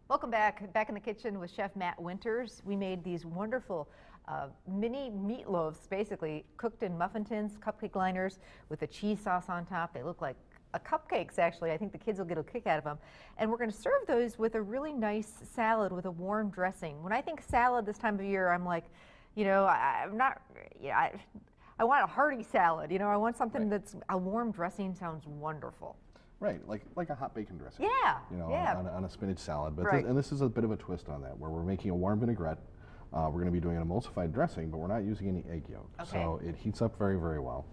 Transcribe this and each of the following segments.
Welcome back. Back in the kitchen with Chef Matt Winters. We made these wonderful mini meatloaves, basically cooked in muffin tins, cupcake liners with a cheese sauce on top. They look like cupcakes, actually. I think the kids will get a kick out of them. And we're going to serve those with a really nice salad with a warm dressing. When I think salad this time of year, I'm like, you know, I want a hearty salad. You know, I want something that's a warm dressing. Sounds wonderful. Right, like a hot bacon dressing. Yeah. You know, yeah. on a spinach salad. But right. And this is a bit of a twist on that, where we're making a warm vinaigrette. We're going to be doing an emulsified dressing, but we're not using any egg yolk. Okay. So it heats up very, very well.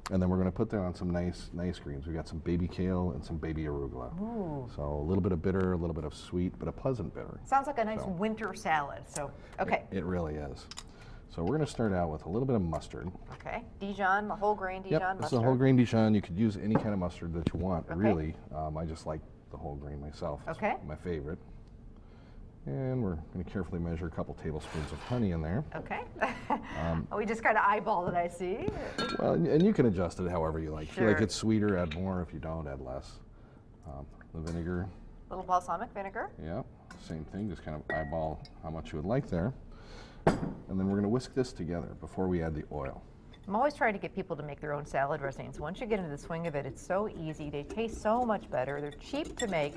And then we're going to put that on some nice greens. We got some baby kale and some baby arugula. Ooh. So a little bit of bitter, a little bit of sweet, but a pleasant bitter. Sounds like a nice winter salad. So, okay. It really is. So we're going to start out with a little bit of mustard. Okay, Dijon, the whole grain Dijon mustard. This is a whole grain Dijon. You could use any kind of mustard that you want, okay. really. I just like the whole grain myself. Okay. It's my favorite. And we're going to carefully measure a couple tablespoons of honey in there. Okay. We just kind of eyeballed it, I see. Well, and you can adjust it however you like. Sure. If you like it sweeter, add more. If you don't, add less. The vinegar. A little balsamic vinegar. Yeah, same thing. Just kind of eyeball how much you would like there. And then we're going to whisk this together before we add the oil. I'm always trying to get people to make their own salad dressings. Once you get into the swing of it, it's so easy. They taste so much better. They're cheap to make.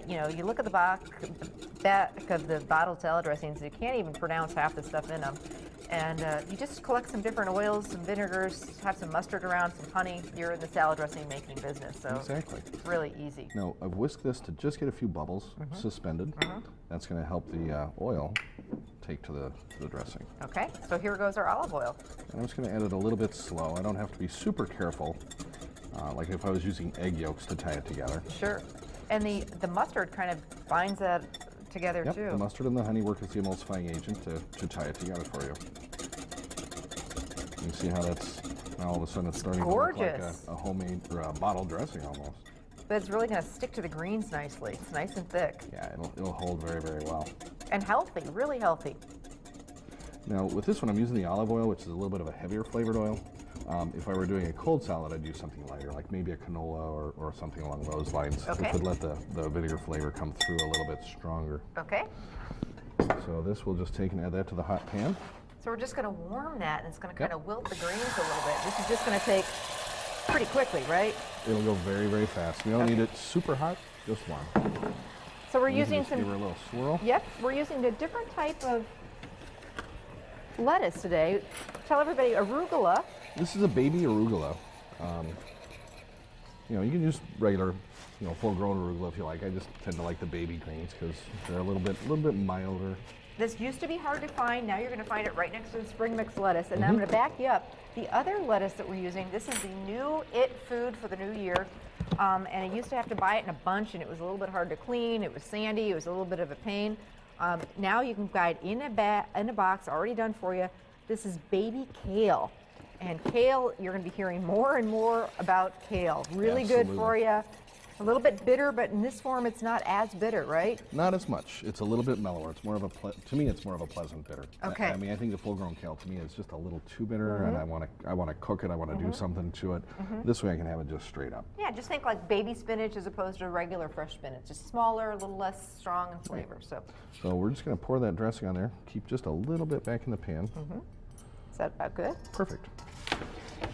You know, you look at the back of the bottled salad dressings, you can't even pronounce half the stuff in them. And you just collect some different oils, some vinegars, have some mustard around, some honey. You're in the salad dressing making business. So exactly. It's really easy. Now, I've whisked this to just get a few bubbles suspended. That's going to help the oil take to the dressing. Okay, so here goes our olive oil. And I'm just going to add it a little bit slow. I don't have to be super careful, like if I was using egg yolks to tie it together. Sure. And the mustard kind of binds that together too. The mustard and the honey work as the emulsifying agent to tie it together for you. You see how that's, now all of a sudden it's starting to look like a homemade or a bottled dressing almost. But it's really going to stick to the greens nicely. It's nice and thick. Yeah, it'll hold very, very well. And healthy, really healthy. Now with this one I'm using the olive oil, which is a little bit of a heavier flavored oil. If I were doing a cold salad, I'd use something lighter, like maybe a canola or something along those lines, which would let the vinegar flavor come through a little bit stronger. Okay. So this we'll just take and add that to the hot pan. So we're just going to warm that, and it's going to kind of wilt the greens a little bit. This is just going to take pretty quickly, right? It'll go very, very fast. You don't need it super hot, just warm. So we're using give her a little swirl. Yep, we're using a different type of lettuce today. Tell everybody, arugula. This is a baby arugula. You know, you can use regular, you know, full-grown arugula if you like. I just tend to like the baby greens because they're a little bit milder. This used to be hard to find. Now you're going to find it right next to the spring mix lettuce. And I'm going to back you up. The other lettuce that we're using, this is the new food for the new year. And I used to have to buy it in a bunch, and it was a little bit hard to clean. It was sandy. It was a little bit of a pain. Now you can buy it in a box, already done for you. This is baby kale. And kale, you're going to be hearing more and more about kale. Really good for you. A little bit bitter, but in this form, it's not as bitter, right? Not as much. It's a little bit mellower. It's more of a, to me, it's more of a pleasant bitter. Okay. I mean, I think the full-grown kale to me is just a little too bitter, and I want to cook it. I want to do something to it. This way, I can have it just straight up. Yeah, just think like baby spinach as opposed to regular fresh spinach. Just smaller, a little less strong in flavor. So we're just going to pour that dressing on there. Keep just a little bit back in the pan. Is that about good? Perfect.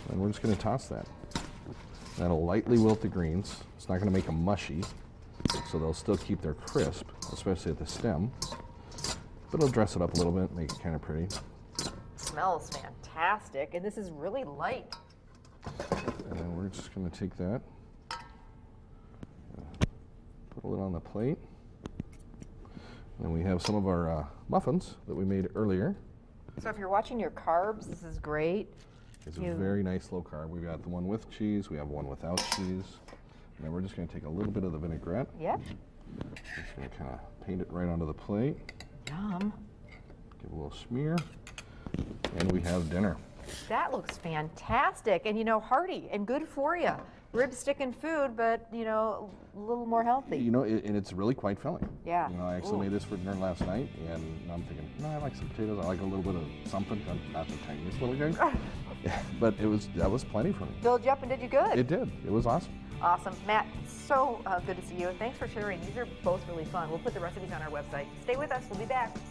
And we're just going to toss that. That'll lightly wilt the greens. It's not going to make them mushy, so they'll still keep their crisp, especially at the stem. But it'll dress it up a little bit, make it kind of pretty. Smells fantastic, and this is really light. And then we're just going to take that, put a lid on the plate. And then we have some of our muffins that we made earlier. So if you're watching your carbs, this is great. It's a very nice low carb. We've got the one with cheese, we have one without cheese. And then we're just going to take a little bit of the vinaigrette. Yep. Just going to kind of paint it right onto the plate. Yum. Give a little smear. And we have dinner. That looks fantastic, and you know, hearty and good for you. Rib sticking food, but you know, a little more healthy. You know, and it's really quite filling. Yeah. You know, I actually made this for dinner last night, and I'm thinking, no, I like some potatoes. I like a little bit of something. Not the tiniest little guy, but that was plenty for me. Filled you up and did you good. It did. It was awesome. Awesome. Matt, so good to see you. Thanks for sharing. These are both really fun. We'll put the recipes on our website. Stay with us. We'll be back.